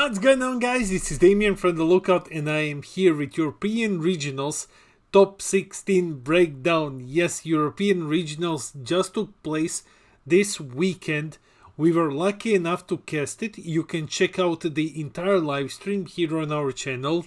What's going on, guys? This is Damien from The Lookout, and I am here with European Regionals Top 16 breakdown. Yes, European Regionals just took place this weekend. We were lucky enough to cast it. You can check out the entire live stream here on our channel.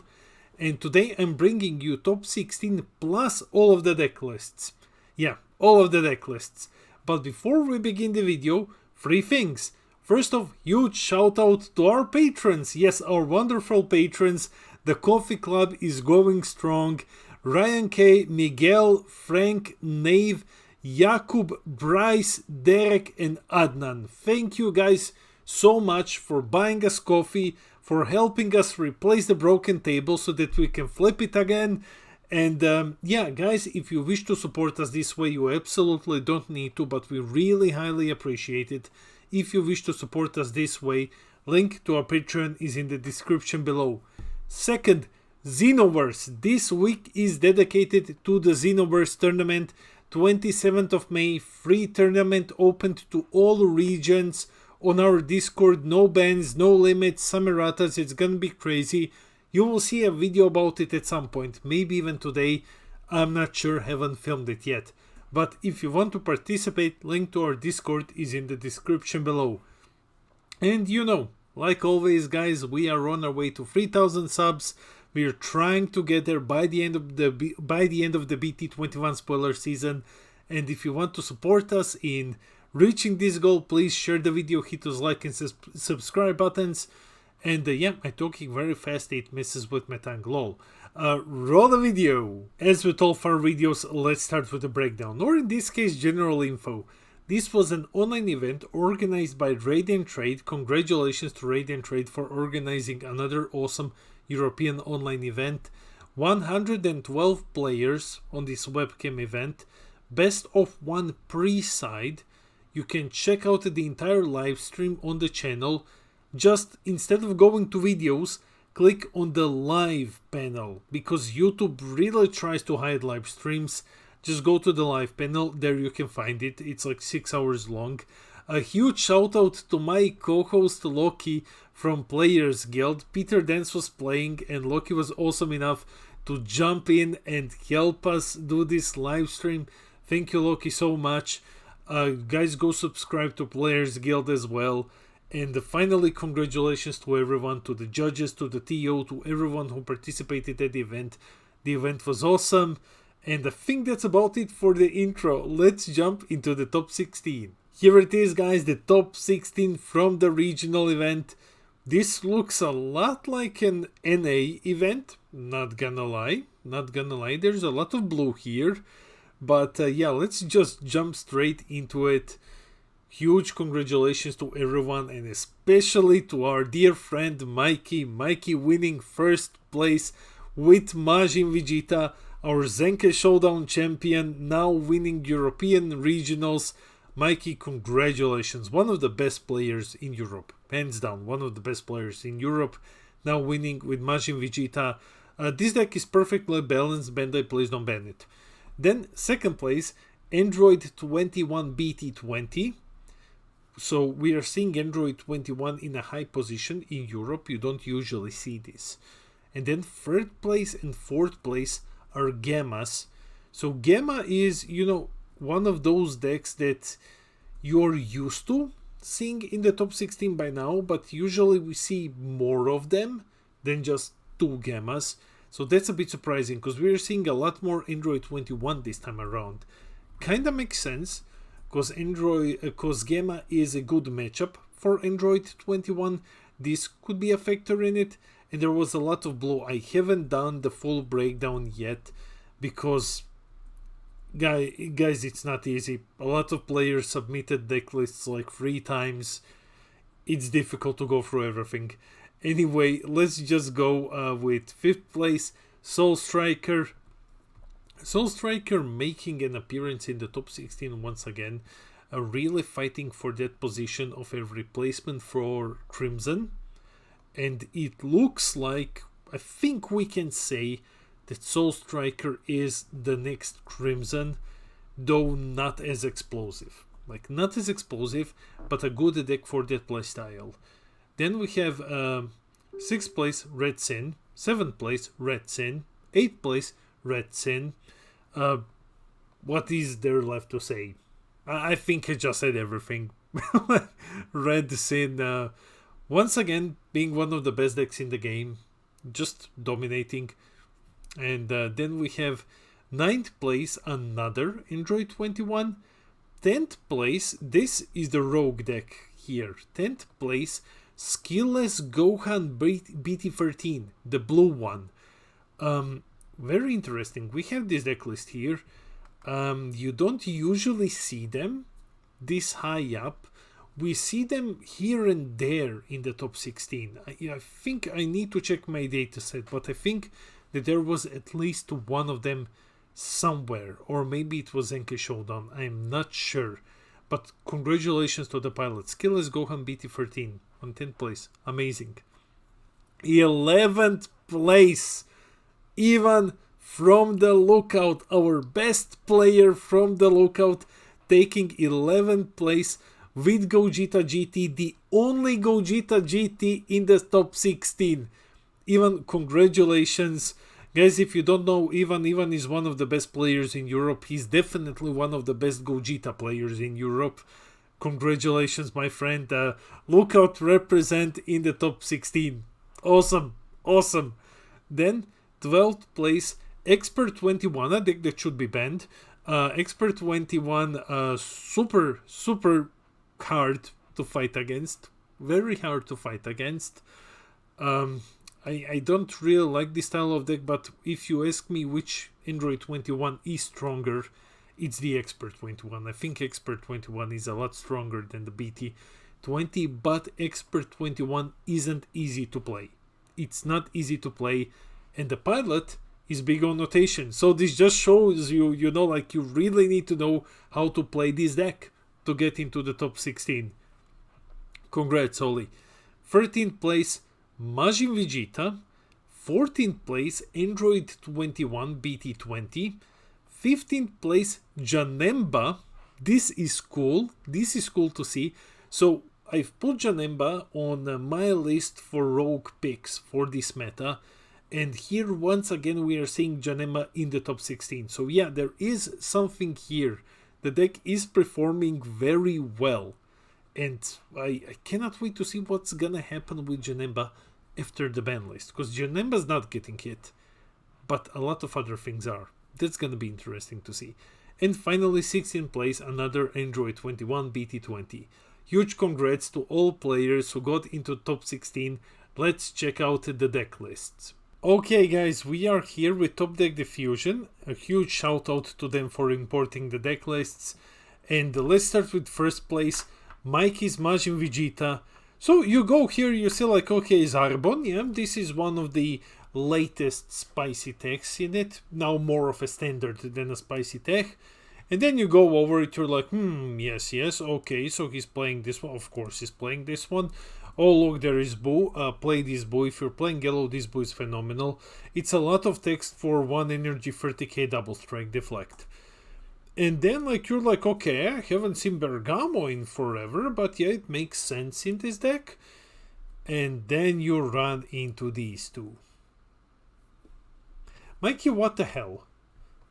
And today I'm bringing you Top 16 plus all of the deck lists. Yeah, all of the deck lists. But before we begin the video, 3 things. First off, huge shout out to our patrons. Yes, our wonderful patrons. The coffee club is going strong. Ryan K, Miguel, Frank, Nave, Jakub, Bryce, Derek and Adnan. Thank you guys so much for buying us coffee, for helping us replace the broken table so that we can flip it again. And yeah, guys, if you wish to support us this way, you absolutely don't need to, but we really highly appreciate it. If you wish to support us this way, link to our Patreon is in the description below. Second, Xenoverse. This week is dedicated to the Xenoverse tournament. 27th of May, free tournament opened to all regions on our Discord. No bans, no limits, Samaratas. It's gonna be crazy. You will see a video about it at some point, maybe even today. I'm not sure, haven't filmed it yet. But if you want to participate, link to our Discord is in the description below. And you know, like always, guys, we are on our way to 3,000 subs. We are trying to get there by the end of the BT21 spoiler season. And if you want to support us in reaching this goal, please share the video, hit those like and subscribe buttons. And yeah, I'm talking very fast, it messes with my tongue, lol. Roll the video. As with all of our videos, let's start with the breakdown, or in this case, general info. This was an online event organized by Radiant Trade. Congratulations to Radiant Trade for organizing another awesome European online event. 112 players on this webcam event. Best of 1 pre-side. You can check out the entire live stream on the channel. Just instead of going to videos, click on the live panel, because YouTube really tries to hide live streams. Just go to the live panel, there you can find it. It's like 6 hours long. A huge shout out to my co-host Loki from Players Guild. Peter Dance was playing and Loki was awesome enough to jump in and help us do this live stream. Thank you, Loki, so much. Guys, go subscribe to Players Guild as well. And finally, congratulations to everyone, to the judges, to the TO, to everyone who participated at the event. The event was awesome. And I think that's about it for the intro. Let's jump into the top 16. Here it is, guys, the top 16 from the regional event. This looks a lot like an NA event. Not gonna lie. There's a lot of blue here. But yeah, let's just jump straight into it. Huge congratulations to everyone, and especially to our dear friend Mikey. Mikey winning first place with Majin Vegeta, our Zenka Showdown champion, now winning European Regionals. Mikey, congratulations. One of the best players in Europe. Hands down, one of the best players in Europe. Now winning with Majin Vegeta. This deck is perfectly balanced. Bandai, please don't ban it. Then, second place, Android 21 BT20. So we are seeing Android 21 in a high position in Europe. You don't usually see this. And then third place and fourth place are Gammas. So Gamma is, you know, one of those decks that you're used to seeing in the top 16 by now, but usually we see more of them than just 2 Gammas. So that's a bit surprising, because we're seeing a lot more Android 21 this time around. Kinda makes sense, because Gamma is a good matchup for Android 21. This could be a factor in it. And there was a lot of blue. I haven't done the full breakdown yet, because guys, it's not easy. A lot of players submitted deck lists like 3 times. It's difficult to go through everything. Anyway, let's just go with 5th place, Soul Striker. Soul Striker making an appearance in the top 16 once again, really fighting for that position of a replacement for Crimson. And it looks like, I think we can say that Soul Striker is the next Crimson, though not as explosive. Like, not as explosive, but a good deck for that playstyle. Then we have 6th place, Red Sin. 7th place, Red Sin. 8th place, Red Sin. What is there left to say? I think I just said everything. Red Sin, once again, being one of the best decks in the game. Just dominating. And then we have 9th place, another Android 21. 10th place, this is the rogue deck here. 10th place, Skillless Gohan BT13, the blue one. Very interesting. We have this deck list here. You don't usually see them this high up. We see them here and there in the top 16. I think I need to check my data set, but I think that there was at least one of them somewhere, or maybe it was Zenkai Showdown. I'm not sure. But congratulations to the pilot. Skillless Gohan BT13 on 10th place. Amazing. 11th place. Ivan from the Lookout, our best player from the Lookout, taking 11th place with Gogeta GT, the only Gogeta GT in the top 16. Ivan, congratulations. Guys, if you don't know Ivan is one of the best players in Europe. He's definitely one of the best Gogeta players in Europe. Congratulations, my friend. Lookout represent in the top 16. Awesome. Awesome. Then, 12th place, Expert 21, a deck that should be banned. Expert 21, super hard to fight against. Very hard to fight against. I don't really like this style of deck, but if you ask me which Android 21 is stronger, it's the Expert 21. I think Expert 21 is a lot stronger than the BT 20, but Expert 21 isn't easy to play. It's not easy to play, and the pilot is big on notation. So this just shows you, like you really need to know how to play this deck to get into the top 16. Congrats, Oli. 13th place, Majin Vegeta. 14th place, Android 21 BT20. 15th place, Janemba. This is cool. This is cool to see. So I've put Janemba on my list for rogue picks for this meta. And here, once again, we are seeing Janemba in the top 16. So yeah, there is something here. The deck is performing very well. And I cannot wait to see what's gonna happen with Janemba after the ban list. Because Janemba's not getting hit. But a lot of other things are. That's gonna be interesting to see. And finally, 16th place, another Android 21 BT20. Huge congrats to all players who got into top 16. Let's check out the deck lists. Okay guys, we are here with Top Deck Diffusion. A huge shout out to them for importing the deck lists. And let's start with first place, Mikey's Majin Vegeta. So you go here, you see like, okay, Zarbon, yeah, this is one of the latest spicy techs in it. Now more of a standard than a spicy tech. And then you go over it, you're like, yes, okay, so he's playing this one. Of course he's playing this one. Oh look, there is Boo. Play this Boo. If you're playing yellow, this Boo is phenomenal. It's a lot of text for 1 energy 30k double strike deflect. And then like you're like, okay, I haven't seen Bergamo in forever, but yeah, it makes sense in this deck. And then you run into these two. Mikey, what the hell?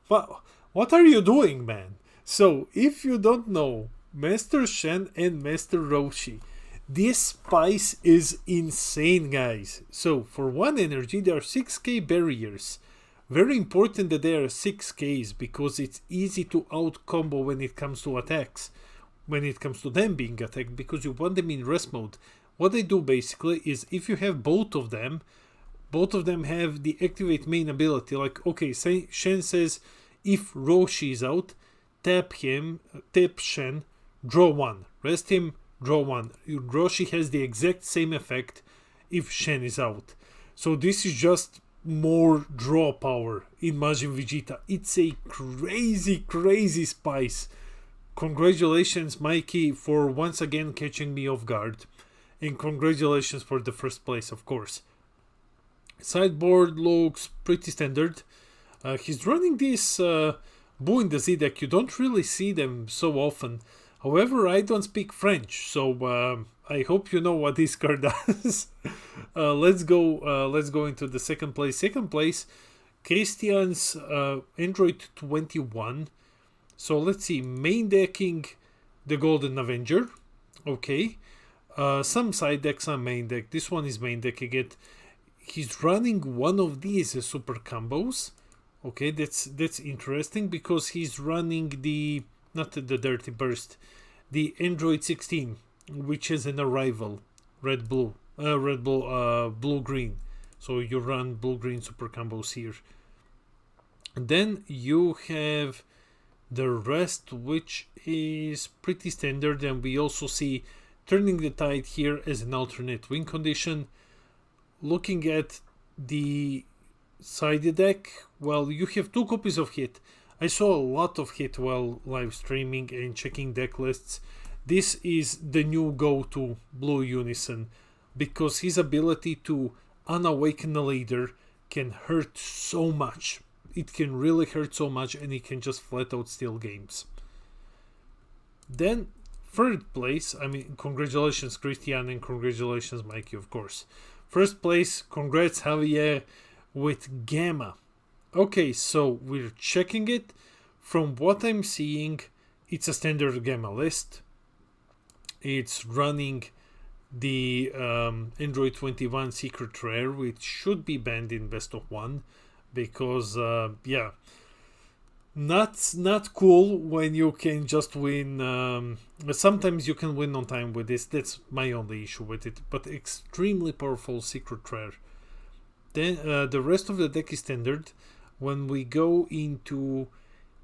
What are you doing, man? So, if you don't know, Master Shen and Master Roshi, this spice is insane, guys. So, for 1 energy, there are 6k barriers. Very important that there are 6ks, because it's easy to out-combo when it comes to attacks. When it comes to them being attacked, because you want them in rest mode. What they do, basically, is if you have both of them have the activate main ability. Like, okay, say Shen says, if Roshi is out, tap Shen, draw 1. Rest him, draw 1. Roshi has the exact same effect if Shen is out. So this is just more draw power in Majin Vegeta. It's a crazy spice. Congratulations, Mikey, for once again catching me off guard. And congratulations for the first place, of course. Sideboard looks pretty standard. He's running this Boo in the Z deck. You don't really see them so often. However, I don't speak French, so I hope you know what this card does. Let's go into the second place. Second place, Christian's Android 21. So let's see, main decking the Golden Avenger. Okay. Some side deck, some main deck. This one is main deck again. He's running one of these super combos. Okay, that's interesting because he's running the, not the Dirty Burst, the Android 16, which is an arrival blue green. So you run blue green super combos here. And then you have the rest, which is pretty standard, and we also see Turning the Tide here as an alternate win condition. Looking at the side deck, well, you have 2 copies of Hit. I saw a lot of Hit while live streaming and checking deck lists. This is the new go-to Blue Unison, because his ability to unawaken a leader can hurt so much. It can really hurt so much, and he can just flat out steal games. Then third place, I mean, congratulations Christian and congratulations Mikey, of course. First place, congrats Javier with Gamma. Okay, so we're checking it. From what I'm seeing, it's a standard Gamma list. It's running the Android 21 Secret Rare, which should be banned in Best of 1. Because, yeah, not cool when you can just win. Sometimes you can win on time with this. That's my only issue with it. But extremely powerful Secret Rare. Then the rest of the deck is standard. When we go into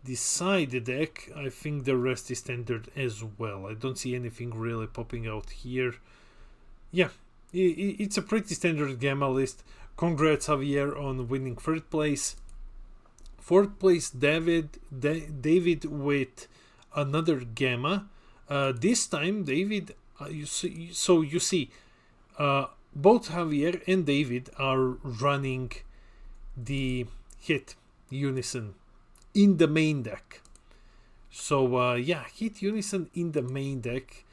the side deck, I think the rest is standard as well. I don't see anything really popping out here. Yeah, it's a pretty standard Gamma list. Congrats Javier on winning third place. Fourth place, David with another Gamma. This time, David, you see, both Javier and David are running the Hit Unison in the main deck. So yeah, Hit Unison in the main deck.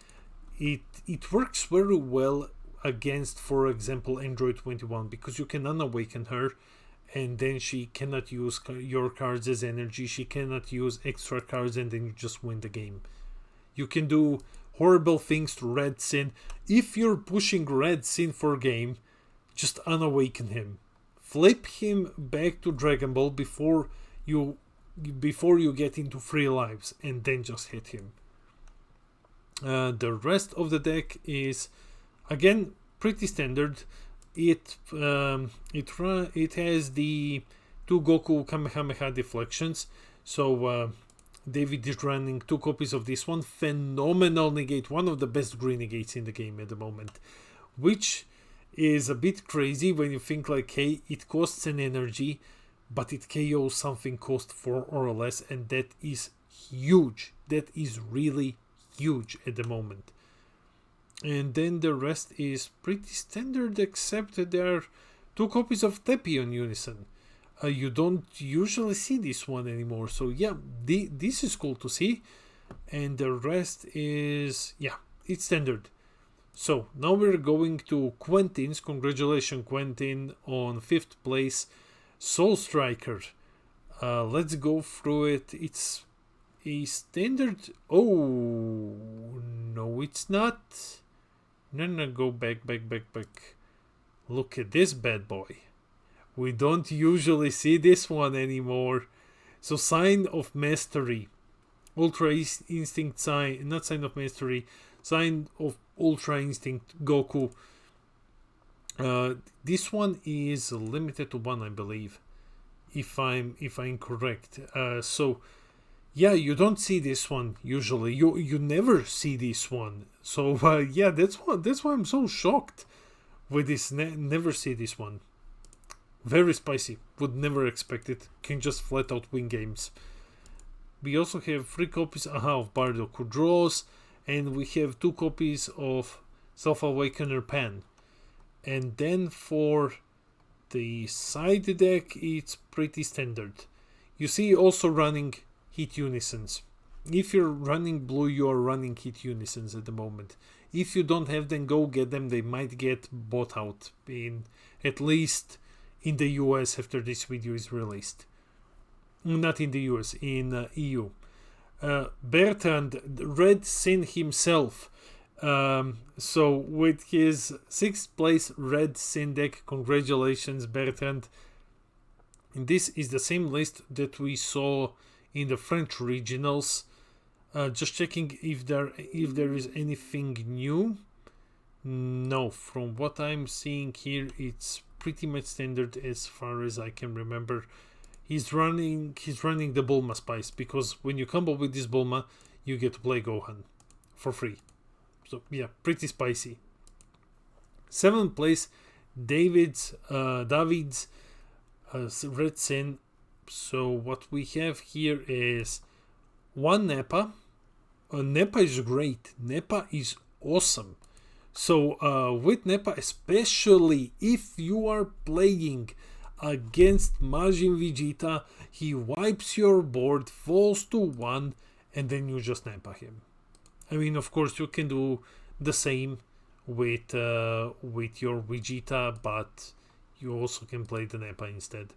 It works very well against, for example, Android 21, because you can unawaken her and then she cannot use your cards as energy, she cannot use extra cards, and then you just win the game. You can do horrible things to Red Sin. If you're pushing Red Sin for game, just unawaken him, flip him back to Dragon Ball before you get into 3 lives, and then just hit him. The rest of the deck is again pretty standard. It has the 2 Goku Kamehameha deflections. So David is running 2 copies of this one. Phenomenal negate, one of the best green negates in the game at the moment, which is a bit crazy when you think like, hey, it costs an energy, but it KOs something cost 4 or less, and that is huge. That is really huge at the moment. And then the rest is pretty standard, except that there are 2 copies of Tepi on Unison. You don't usually see this one anymore, so yeah, this is cool to see. And the rest is, yeah, it's standard. So now we're going to Quentin's. Congratulations Quentin on 5th place, Soul Striker. Let's go through it. It's a standard. Oh no, it's not. No, go back. Look at this bad boy. We don't usually see this one anymore. So Sign of Mastery, Ultra Instinct Sign, not Sign of Mastery, Sign of Ultra Instinct Goku. This one is limited to 1, I believe, if I'm correct. So yeah, you don't see this one usually. You never see this one. So yeah, that's why I'm so shocked with this. Never see this one. Very spicy. Would never expect it. Can just flat out win games. We also have 3 copies of Bartek who draws, and we have 2 copies of Self-Awakener Pan. And then for the side deck, it's pretty standard. You see also running Hit Unisons. If you're running blue, you're running hit unisons at the moment. If you don't have them, go get them. They might get bought out, at least in the US after this video is released. Not in the US, in EU. Bert and Red Sin himself. So with his 6th place Red Sin deck, congratulations Bertrand. And this is the same list that we saw in the French regionals. Just checking if there is anything new. No, from what I'm seeing here, it's pretty much standard as far as I can remember. He's running the Bulma spice, because when you combo with this Bulma, you get to play Gohan for free. So yeah, pretty spicy. 7th place, David's Red Sin. So what we have here is one Nappa. Nappa is great. Nappa is awesome. So with Nappa, especially if you are playing against Majin Vegeta, he wipes your board, falls to 1, and then you just Nappa him. I mean, of course, you can do the same with your Vegeta, but you also can play the Nappa instead.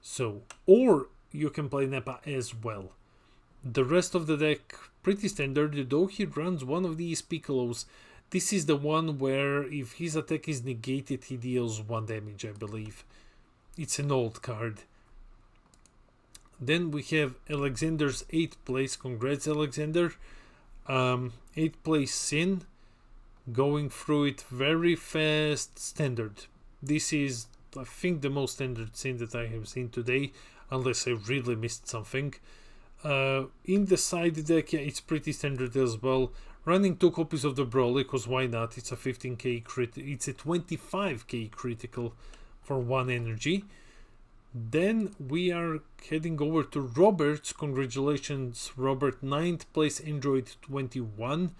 So, or you can play Nappa as well. The rest of the deck, pretty standard, though he runs one of these Piccolos. This is the one where if his attack is negated, he deals 1 damage, I believe. It's an old card. Then we have Alexander's 8th place. Congrats, Alexander. 8th place Sin. Going through it very fast. Standard. This is, I think, the most standard Sin that I have seen today, unless I really missed something. In the side deck, yeah, it's pretty standard as well. Running 2 copies of the Broly, because why not? It's a 15k crit. It's a 25k critical for 1 energy. Then we are heading over to Robert's. Congratulations, Robert. 9th place, Android 21.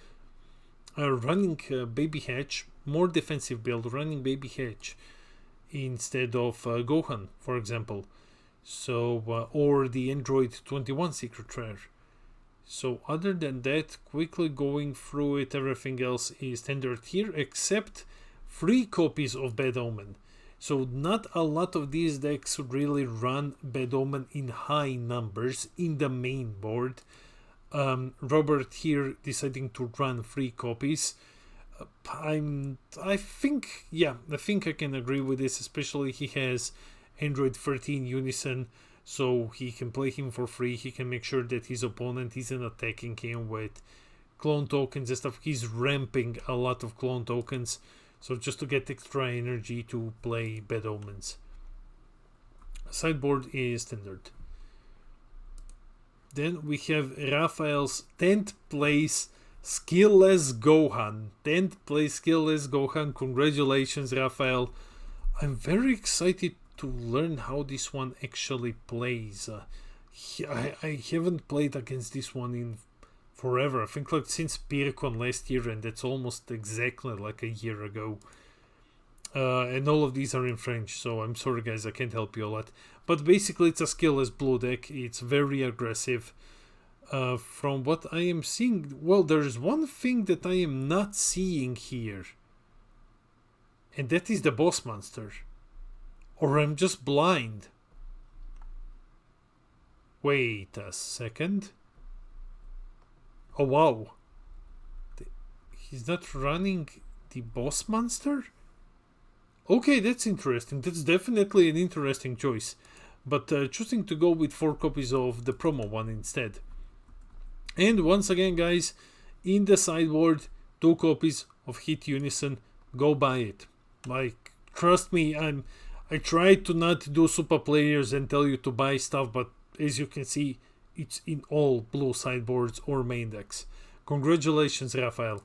Running Baby Hatch. More defensive build. Running Baby Hatch instead of Gohan, for example. So, or the Android 21 Secret Rare. So other than that, quickly going through it, everything else is standard here, except 3 copies of Bad Omen. So not a lot of these decks really run Bad Omen in high numbers in the main board. Robert here deciding to run 3 copies. I think I can agree with this, especially he has Android 13 Unison, so he can play him for free. He can make sure that his opponent isn't attacking him with clone tokens and stuff. He's ramping a lot of clone tokens, so just to get extra energy to play Bad Omens. Sideboard is standard. Then we have Raphael's 10th place Skillless Gohan. 10th place Skillless Gohan. Congratulations, Raphael. I'm very excited to learn how this one actually plays. I haven't played against this one in forever. I think like since PeerCon last year, and that's almost exactly like a year ago. And all of these are in French, so I'm sorry guys, I can't help you a lot. But basically it's a skillless blue deck. It's very aggressive. From what I am seeing, well, there's one thing that I am not seeing here, and that is the boss monster. Or I'm just blind. Wait a second. Oh wow. He's not running the boss monster? Okay, that's interesting. That's definitely an interesting choice. But choosing to go with 4 copies of the promo one instead. And once again guys, in the sideboard, 2 copies of Hit Unison. Go buy it. Like, trust me, I try to not do super players and tell you to buy stuff, but as you can see, it's in all blue sideboards or main decks. Congratulations, Raphael.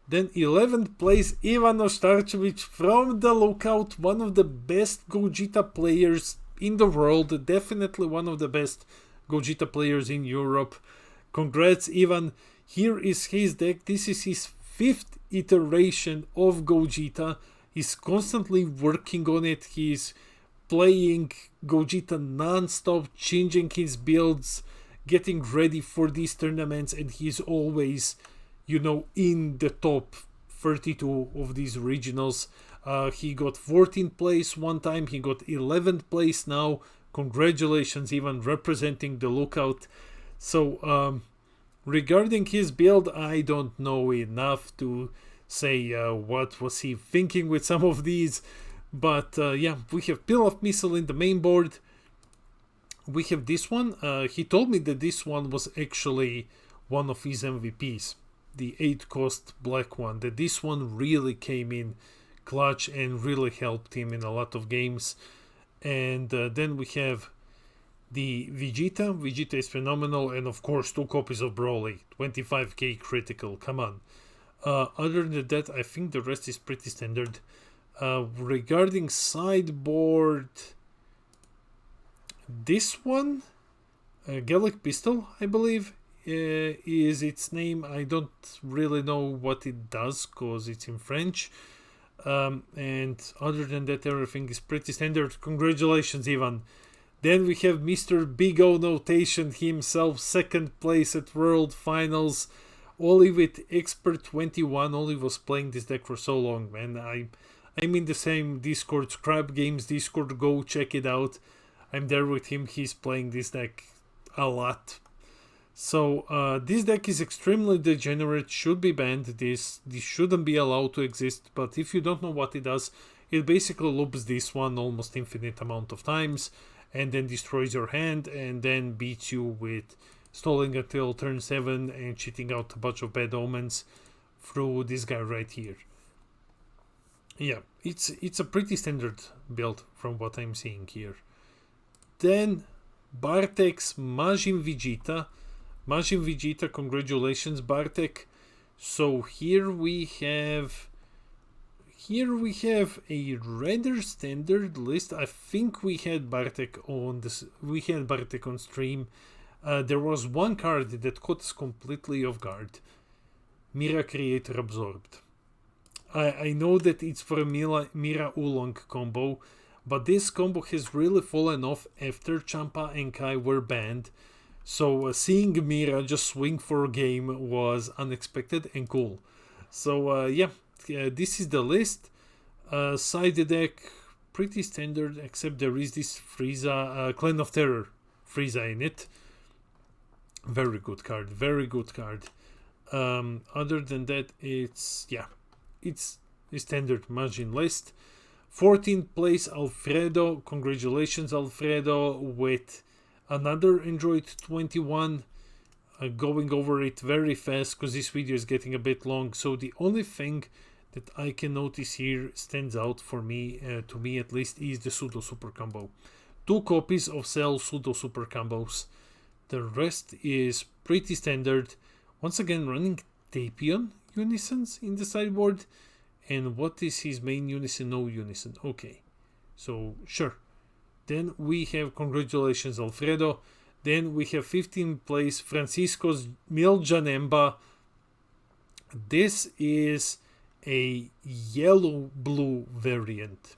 Then 11th place, Ivana Starcevic from the Lookout, one of the best Gogeta players in the world, definitely one of the best Gogeta players in Europe. Congrats, Ivan. Here is his deck. This is his 5th iteration of Gogeta. He's constantly working on it. He's playing Gogeta non-stop, changing his builds, getting ready for these tournaments, and he's always, you know, in the top 32 of these regionals. He got 14th place one time, he got 11th place now. Congratulations, even representing the Lookout. So regarding his build, I don't know enough to say what was he thinking with some of these, but yeah, we have Pilaf Missile in the main board. We have this one. He told me that this one was actually one of his MVPs, the 8 cost black one, that this one really came in clutch and really helped him in a lot of games. And then we have the Vegeta. Vegeta is phenomenal, and of course 2 copies of Broly, 25k critical, come on. Other than that, I think the rest is pretty standard. Regarding sideboard, this one, Gallic Pistol, I believe, is its name. I don't really know what it does because it's in French. And other than that, everything is pretty standard. Congratulations, Ivan. Then we have Mr. Big O Notation himself, 2nd place at World Finals. Oli with Expert 21. Oli was playing this deck for so long, man. I'm in the same Discord, Scrap Games Discord. Go check it out. I'm there with him. He's playing this deck a lot. So this deck is extremely degenerate, should be banned. This shouldn't be allowed to exist, but if you don't know what it does, it basically loops this one almost infinite amount of times and then destroys your hand and then beats you with stalling until turn 7 and cheating out a bunch of bad omens through this guy right here. Yeah, it's a pretty standard build from what I'm seeing here. Then Bartek's Majin Vegeta. Majin Vegeta, congratulations, Bartek. So here we have a rather standard list. I think we had Bartek on this. We had Bartek on stream. There was one card that caught us completely off guard. Mira Creator Absorbed. I know that it's for a Mira Oolong combo, but this combo has really fallen off after Champa and Kai were banned. So seeing Mira just swing for a game was unexpected and cool. So yeah, this is the list. Side deck, pretty standard, except there is this Frieza, Clan of Terror Frieza in it. Very good card, very good card. Other than that, it's a standard Majin list. 14th place Alfredo, congratulations Alfredo, with another Android 21. Going over it very fast because this video is getting a bit long. So the only thing that I can notice here stands out for me, to me at least, is the Pseudo Super Combo. 2 copies of Cell Pseudo Super Combos. The rest is pretty standard. Once again, running Tapion Unisons in the sideboard. And what is his main unison? No unison. Okay, so sure. Then we have, congratulations Alfredo. Then we have 15th place Francisco's Mil Janemba. This is a yellow-blue variant.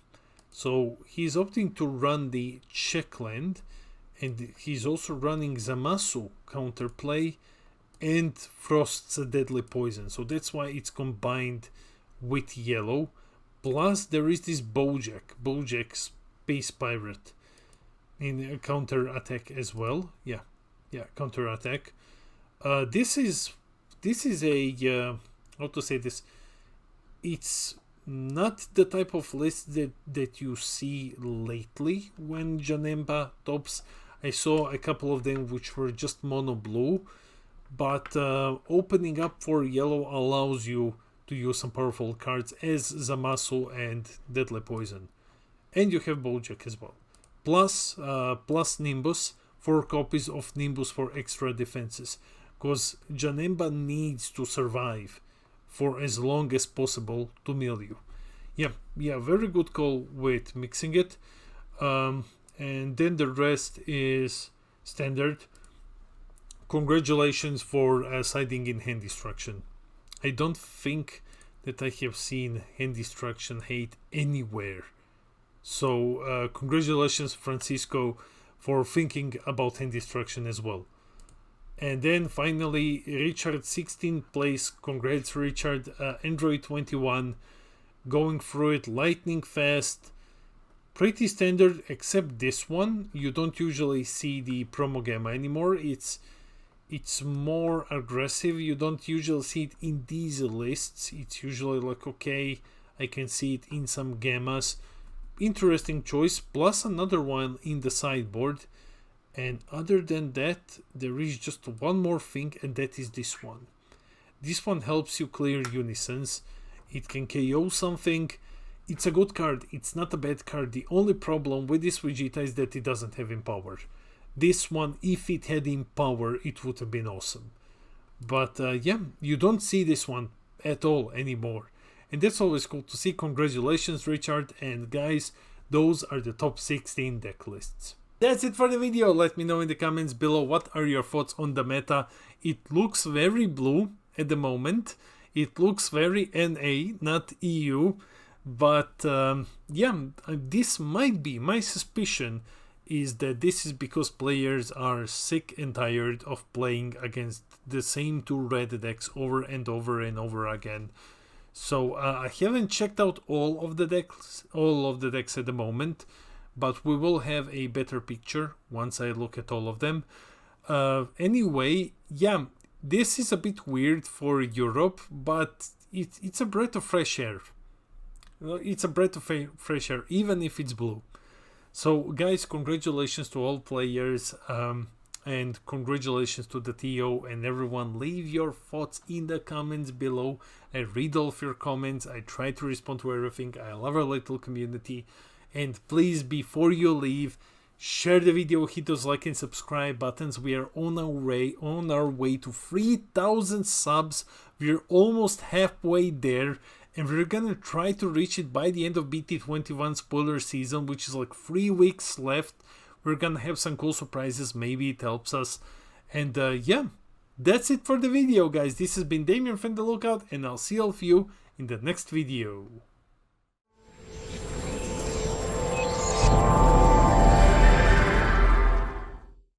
So he's opting to run the Checkland, and he's also running Zamasu counterplay and Frost's Deadly Poison. So that's why it's combined with yellow. Plus there is this Bojack Space Pirate in counter attack as well. Yeah, counter attack. This is a how to say this. It's not the type of list that you see lately when Janemba tops. I saw a couple of them which were just mono blue, but opening up for yellow allows you to use some powerful cards as Zamasu and Deadly Poison. And you have Bojack as well. Plus Nimbus, 4 copies of Nimbus for extra defenses. Because Janemba needs to survive for as long as possible to mill you. Yeah, very good call with mixing it. And then the rest is standard. Congratulations for siding in Hand Destruction. I don't think that I have seen Hand Destruction hate anywhere. So congratulations Francisco for thinking about Hand Destruction as well. And then finally, Richard 16th place. Congrats, Richard. Android 21, going through it lightning fast. Pretty standard, except this one. You don't usually see the promo gamma anymore. It's more aggressive. You don't usually see it in these lists. It's usually like, okay, I can see it in some gammas. Interesting choice, plus another one in the sideboard. And other than that, there is just one more thing, and that is this one. This one helps you clear unisons. It can KO something. It's a good card. It's not a bad card. The only problem with this Vegeta is that it doesn't have Empower. This one, if it had Empower, it would have been awesome. But yeah, you don't see this one at all anymore. And that's always cool to see. Congratulations, Richard. And guys, those are the top 16 deck lists. That's it for the video. Let me know in the comments below what are your thoughts on the meta. It looks very blue at the moment. It looks very NA, not EU. But yeah, this might be, my suspicion is that this is because players are sick and tired of playing against the same two red decks over and over and over again. So I haven't checked out all of the decks at the moment, but we will have a better picture once I look at all of them. Anyway, yeah, this is a bit weird for Europe, but it's a breath of fresh air. It's a breath of fresh air, even if it's blue. So guys, congratulations to all players, and congratulations to the TO and everyone. Leave your thoughts in the comments below. I read all of your comments. I try to respond to everything. I love our little community. And please, before you leave, share the video, hit those like and subscribe buttons. We are on our way to 3,000 subs. We're almost halfway there, and we're gonna try to reach it by the end of BT21 spoiler season, which is like 3 weeks left. We're gonna have some cool surprises. Maybe it helps us. And yeah, that's it for the video, guys. This has been Damien from The Lookout, and I'll see all of you in the next video.